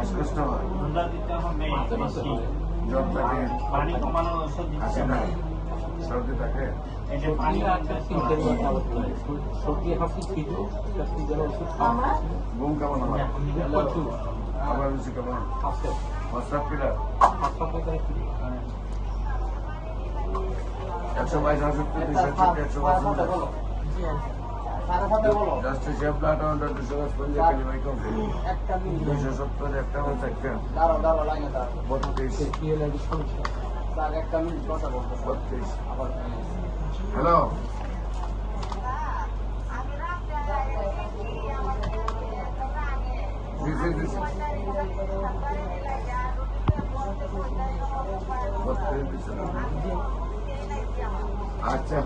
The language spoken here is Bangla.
শ্বাসকষ্ট হয়, জ্বর থাকে, কাশি থাকে, সর্দি থাকে, ঘুম কেমন হয়, খাবার রুচি কেমন, প্রস্রাব clear, 122, 160, 162, just shape blood under 255 কালিমাই কমপ্লিট, 270 একটা হল একটা, 32, হ্যালো আচ্ছা